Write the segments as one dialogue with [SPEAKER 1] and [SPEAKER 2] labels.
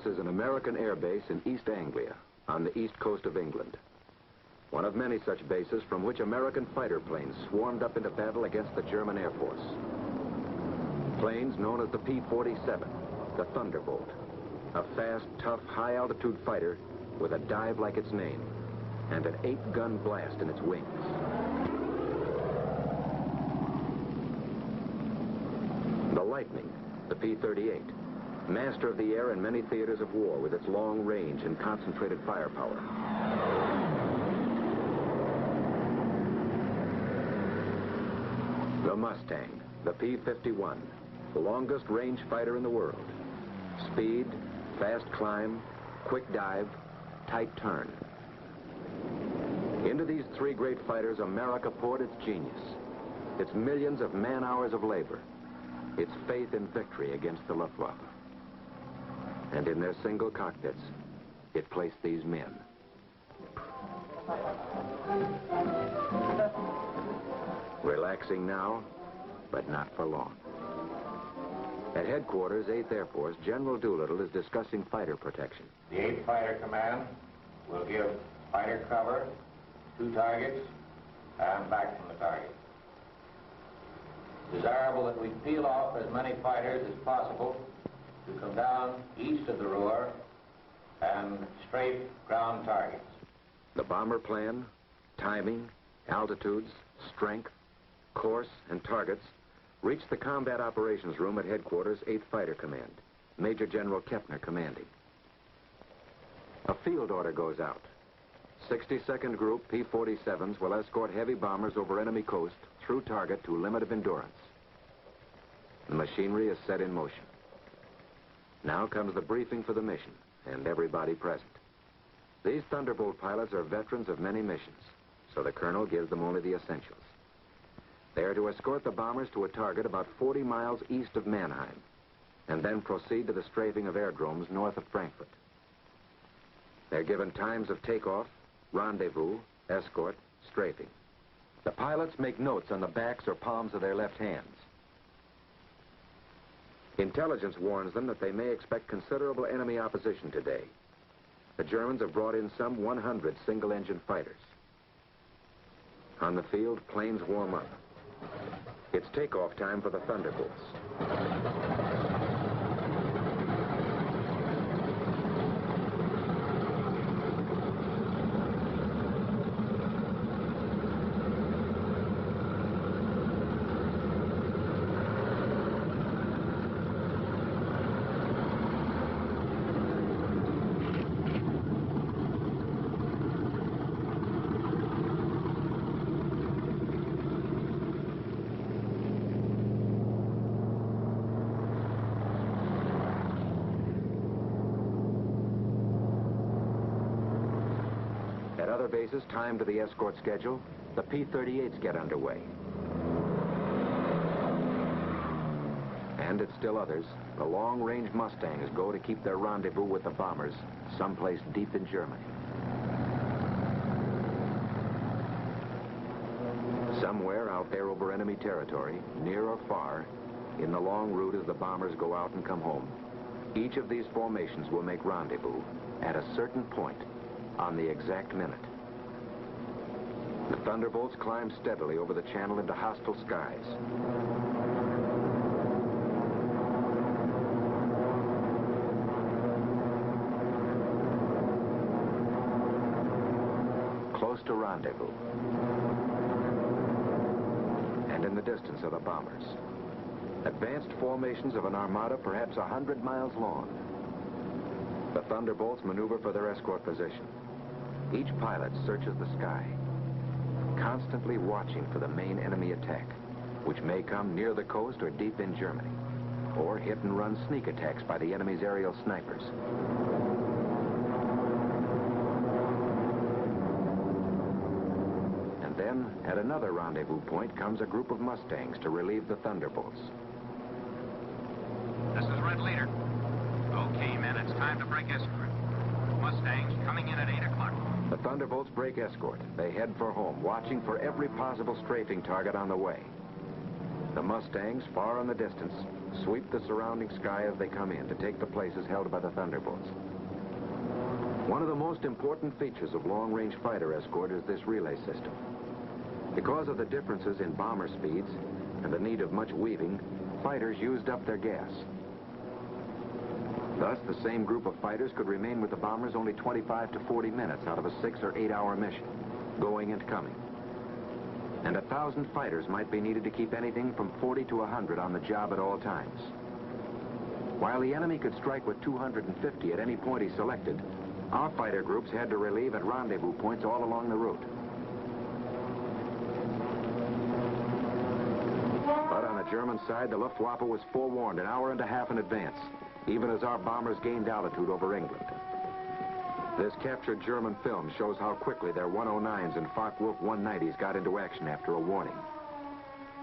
[SPEAKER 1] This is an American air base in East Anglia, on the east coast of England. One of many such bases from which American fighter planes swarmed up into battle against the German Air Force. Planes known as the P-47, the Thunderbolt, a fast, tough, high-altitude fighter with a dive like its name and an 8-gun blast in its wings. The Lightning, the P-38, master of the air in many theaters of war with its long range and concentrated firepower. The Mustang, the P-51, the longest range fighter in the world. Speed, fast climb, quick dive, tight turn. Into these three great fighters, America poured its genius, its millions of man-hours of labor, its faith in victory against the Luftwaffe. And in their single cockpits, it placed these men. Relaxing now, but not for long. At headquarters, 8th Air Force, General Doolittle is discussing fighter protection.
[SPEAKER 2] The 8th Fighter Command will give fighter cover, 2 targets, and back from the target. Desirable that we peel off as many fighters as possible to come down east of the Ruhr and strafe ground targets.
[SPEAKER 1] The bomber plan, timing, altitudes, strength, course, and targets reached the Combat Operations Room at headquarters, 8th Fighter Command, Major General Kepner commanding. A field order goes out. 62nd Group P-47s will escort heavy bombers over enemy coast through target to limit of endurance. The machinery is set in motion. Now comes the briefing for the mission, and everybody present. These Thunderbolt pilots are veterans of many missions, so the colonel gives them only the essentials. They are to escort the bombers to a target about 40 miles east of Mannheim, and then proceed to the strafing of aerodromes north of Frankfurt. They're given times of takeoff, rendezvous, escort, strafing. The pilots make notes on the backs or palms of their left hands. Intelligence warns them that they may expect considerable enemy opposition today. The Germans have brought in some 100 single-engine fighters. On the field, planes warm up. It's takeoff time for the Thunderbolts. At other bases timed to the escort schedule, the P-38s get underway. And at still others, the long-range Mustangs go to keep their rendezvous with the bombers someplace deep in Germany. Somewhere out there over enemy territory, near or far, in the long route as the bombers go out and come home, each of these formations will make rendezvous at a certain point on the exact minute. The Thunderbolts climb steadily over the channel into hostile skies. Close to rendezvous. And in the distance are the bombers. Advanced formations of an armada perhaps 100 miles long. The Thunderbolts maneuver for their escort position. Each pilot searches the sky, constantly watching for the main enemy attack, which may come near the coast or deep in Germany, or hit-and-run sneak attacks by the enemy's aerial snipers. And then, at another rendezvous point, comes a group of Mustangs to relieve the Thunderbolts.
[SPEAKER 3] This is Red Leader. Okay, men, it's time to break escort. Mustangs coming in at 8 o'clock.
[SPEAKER 1] The Thunderbolts break escort. They head for home, watching for every possible strafing target on the way. The Mustangs, far in the distance, sweep the surrounding sky as they come in to take the places held by the Thunderbolts. One of the most important features of long-range fighter escort is this relay system. Because of the differences in bomber speeds and the need of much weaving, fighters used up their gas. Thus, the same group of fighters could remain with the bombers only 25 to 40 minutes out of a 6 or 8 hour mission, going and coming. And 1,000 fighters might be needed to keep anything from 40 to 100 on the job at all times. While the enemy could strike with 250 at any point he selected, our fighter groups had to relieve at rendezvous points all along the route. But on the German side, the Luftwaffe was forewarned an hour and a half in advance, even as our bombers gained altitude over England. This captured German film shows how quickly their 109s and clockwork 190s got into action after a warning.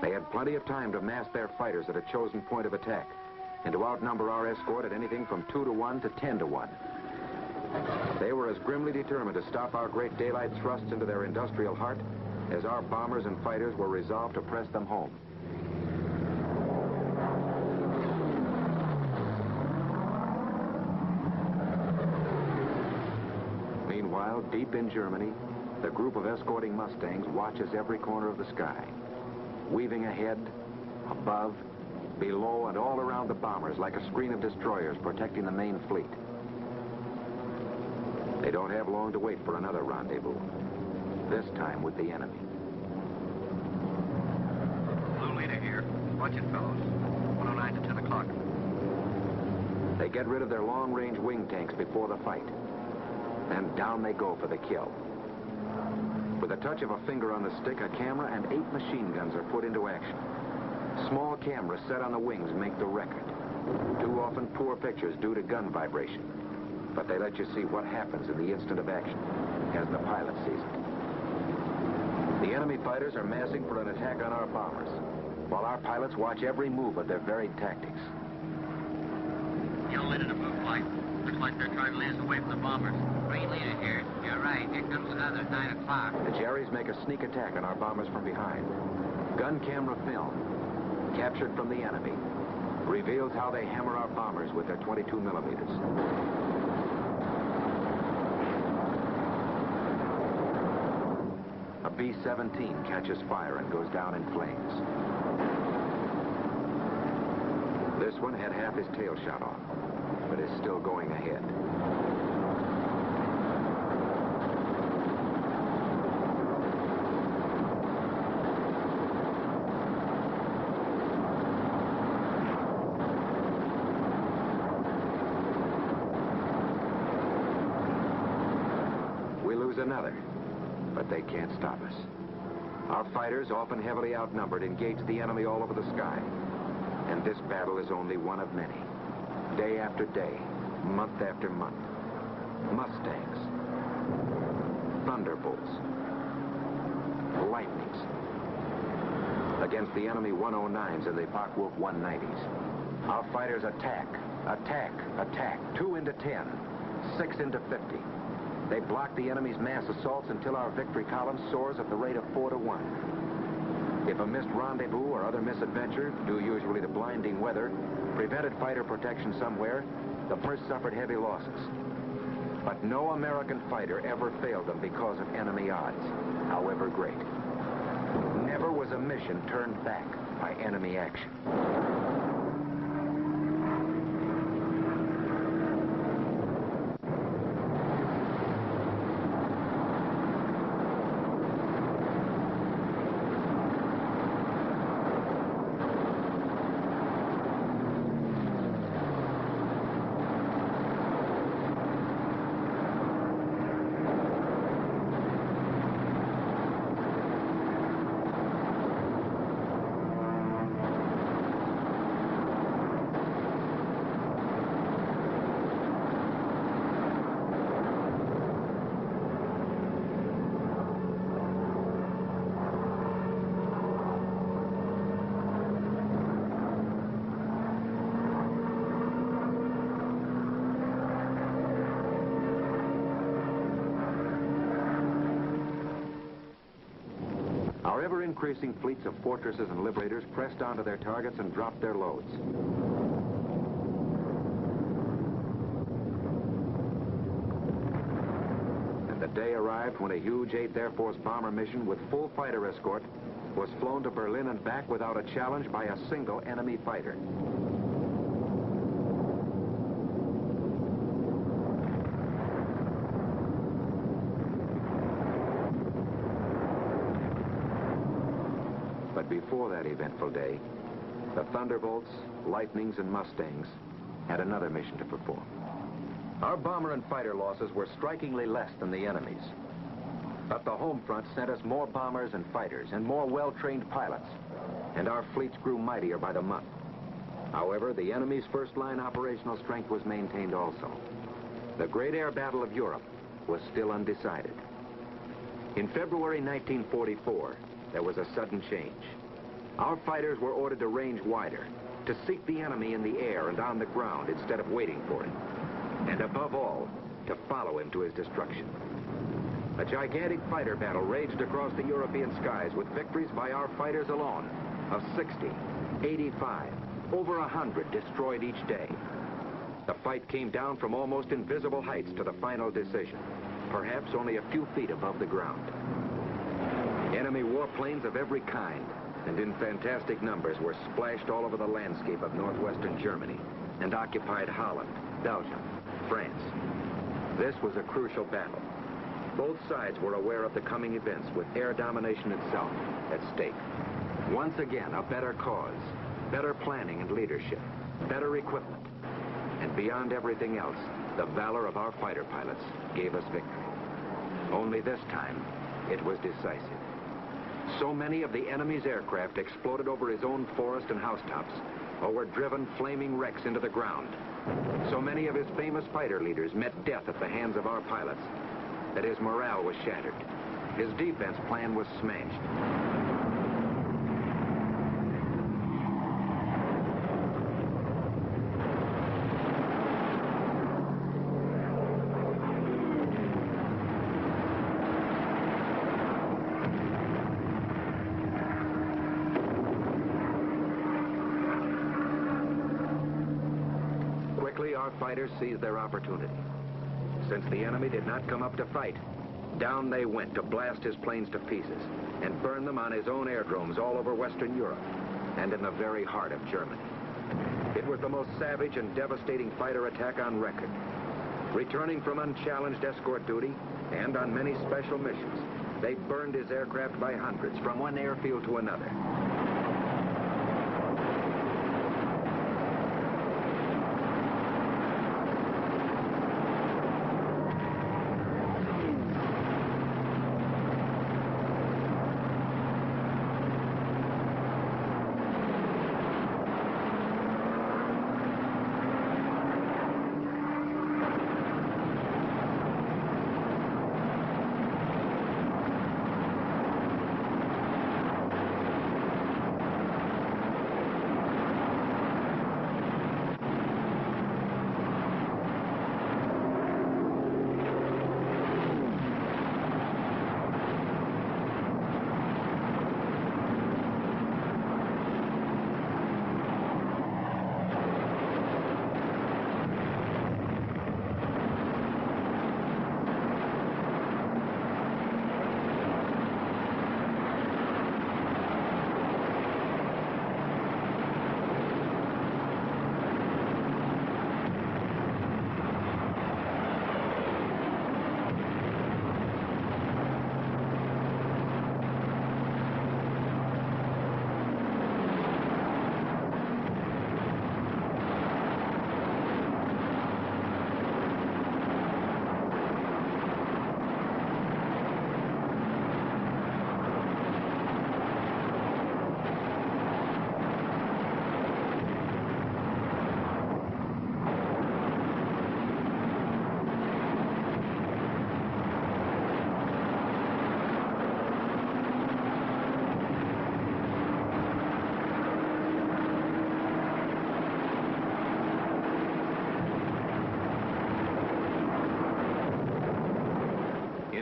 [SPEAKER 1] They had plenty of time to mass their fighters at a chosen point of attack and to outnumber our escort at anything from 2 to 1 to 10 to 1. They were as grimly determined to stop our great daylight thrusts into their industrial heart as our bombers and fighters were resolved to press them home. Meanwhile, deep in Germany, the group of escorting Mustangs watches every corner of the sky, weaving ahead, above, below, and all around the bombers like a screen of destroyers protecting the main fleet. They don't have long to wait for another rendezvous, this time with the enemy.
[SPEAKER 3] Blue leader here. Watch it, fellows. 109 to 10 o'clock.
[SPEAKER 1] They get rid of their long-range wing tanks before the fight. And down they go for the kill. With a touch of a finger on the stick, a camera and 8 machine guns are put into action. Small cameras set on the wings make the record. Too often poor pictures due to gun vibration. But they let you see what happens in the instant of action, as the pilot sees it. The enemy fighters are massing for an attack on our bombers, while our pilots watch every move of their varied tactics.
[SPEAKER 4] Yellow leader to blue flight. Looks like they're trying to lead us away from the bombers.
[SPEAKER 5] Green leader here. You're right. Here comes another at 9 o'clock.
[SPEAKER 1] The Jerrys make a sneak attack on our bombers from behind. Gun camera film, captured from the enemy, reveals how they hammer our bombers with their 22 millimeters. A B-17 catches fire and goes down in flames. This one had half his tail shot off, but is still going ahead. We lose another, but they can't stop us. Our fighters, often heavily outnumbered, engage the enemy all over the sky. And this battle is only one of many. Day after day, month after month. Mustangs, Thunderbolts, Lightnings, against the enemy 109s and the clockwork 190s. Our fighters attack, attack, attack. 2 into 10, 6 into 50. They block the enemy's mass assaults until our victory column soars at the rate of 4 to 1. If a missed rendezvous or other misadventure, due usually to blinding weather, prevented fighter protection somewhere, the first suffered heavy losses. But no American fighter ever failed them because of enemy odds, however great. Never was a mission turned back by enemy action. Our ever-increasing fleets of fortresses and liberators pressed onto their targets and dropped their loads. And the day arrived when a huge 8th Air Force bomber mission with full fighter escort was flown to Berlin and back without a challenge by a single enemy fighter. But before that eventful day, the Thunderbolts, Lightnings, and Mustangs had another mission to perform. Our bomber and fighter losses were strikingly less than the enemy's. But the home front sent us more bombers and fighters and more well-trained pilots, and our fleets grew mightier by the month. However, the enemy's first-line operational strength was maintained also. The great air battle of Europe was still undecided. In February 1944, there was a sudden change. Our fighters were ordered to range wider, to seek the enemy in the air and on the ground instead of waiting for him, and above all, to follow him to his destruction. A gigantic fighter battle raged across the European skies with victories by our fighters alone of 60, 85, over 100 destroyed each day. The fight came down from almost invisible heights to the final decision, perhaps only a few feet above the ground. Enemy warplanes of every kind and in fantastic numbers were splashed all over the landscape of northwestern Germany and occupied Holland, Belgium, France. This was a crucial battle. Both sides were aware of the coming events with air domination itself at stake. Once again, a better cause, better planning and leadership, better equipment, and beyond everything else, the valor of our fighter pilots gave us victory. Only this time, it was decisive. So many of the enemy's aircraft exploded over his own forest and housetops, or were driven flaming wrecks into the ground. So many of his famous fighter leaders met death at the hands of our pilots that his morale was shattered. His defense plan was smashed. Quickly, our fighters seized their opportunity. Since the enemy did not come up to fight, down they went to blast his planes to pieces and burn them on his own aerodromes all over Western Europe and in the very heart of Germany. It was the most savage and devastating fighter attack on record. Returning from unchallenged escort duty and on many special missions, they burned his aircraft by hundreds from one airfield to another.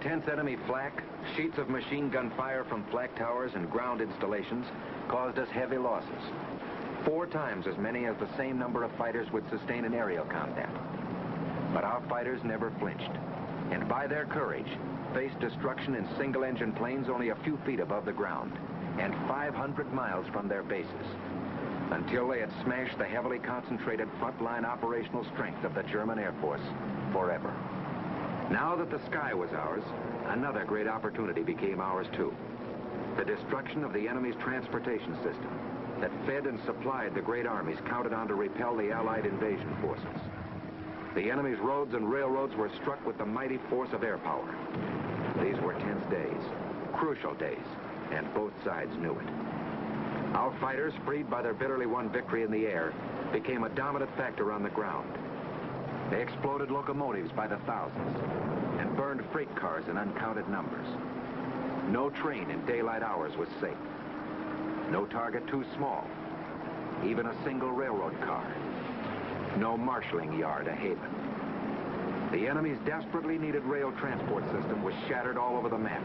[SPEAKER 1] Intense enemy flak, sheets of machine gun fire from flak towers and ground installations caused us heavy losses. 4 times as many as the same number of fighters would sustain in aerial combat. But our fighters never flinched, and by their courage, faced destruction in single-engine planes only a few feet above the ground, and 500 miles from their bases, until they had smashed the heavily concentrated frontline operational strength of the German Air Force forever. Now that the sky was ours, another great opportunity became ours too. The destruction of the enemy's transportation system that fed and supplied the great armies counted on to repel the Allied invasion forces. The enemy's roads and railroads were struck with the mighty force of air power. These were tense days, crucial days, and both sides knew it. Our fighters, freed by their bitterly won victory in the air, became a dominant factor on the ground. They exploded locomotives by the thousands and burned freight cars in uncounted numbers. No train in daylight hours was safe. No target too small, even a single railroad car. No marshaling yard a haven. The enemy's desperately needed rail transport system was shattered all over the map.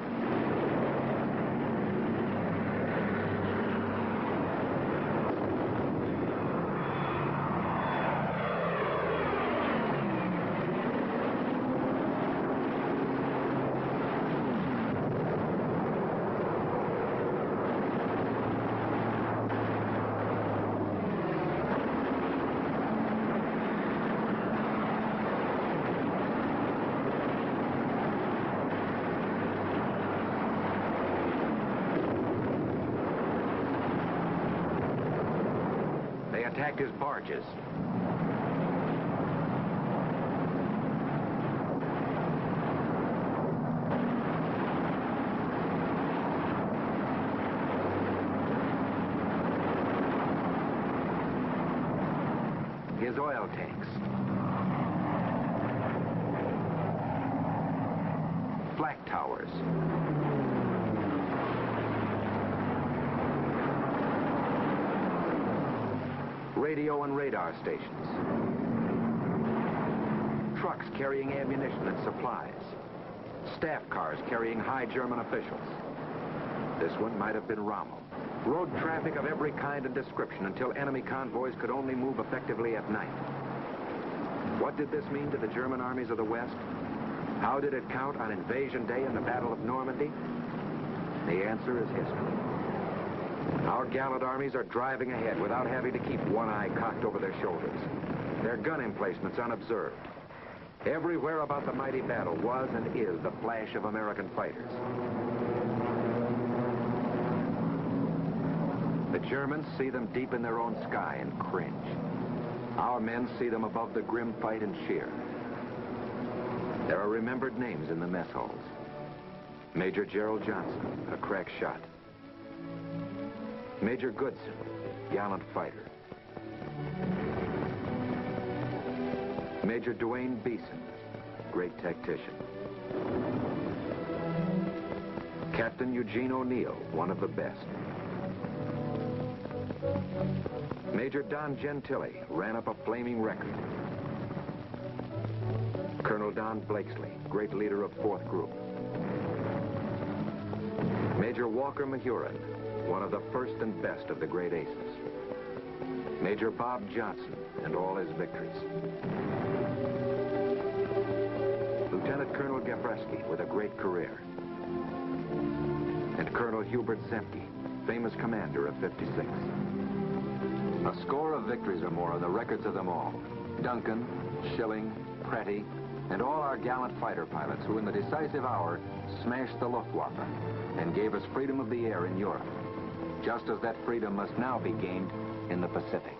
[SPEAKER 1] Attacked his barges. His oil tanks. Flak towers. Radio and radar stations. Trucks carrying ammunition and supplies. Staff cars carrying high German officials. This one might have been Rommel. Road traffic of every kind and description until enemy convoys could only move effectively at night. What did this mean to the German armies of the West? How did it count on Invasion Day in the Battle of Normandy? The answer is history. Our gallant armies are driving ahead without having to keep one eye cocked over their shoulders. Their gun emplacements unobserved. Everywhere about the mighty battle was and is the flash of American fighters. The Germans see them deep in their own sky and cringe. Our men see them above the grim fight and cheer. There are remembered names in the mess halls. Major Gerald Johnson, a crack shot. Major Goodson, gallant fighter. Major Dwayne Beeson, great tactician. Captain Eugene O'Neill, one of the best. Major Don Gentili ran up a flaming record. Colonel Don Blakesley, great leader of 4th Group. Major Walker Mahurin, one of the first and best of the great aces. Major Bob Johnson and all his victories. Lieutenant Colonel Gabreski with a great career. And Colonel Hubert Zemke, famous commander of 56. A score of victories or more are the records of them all. Duncan, Schilling, Pretty, and all our gallant fighter pilots who in the decisive hour smashed the Luftwaffe and gave us freedom of the air in Europe, just as that freedom must now be gained in the Pacific.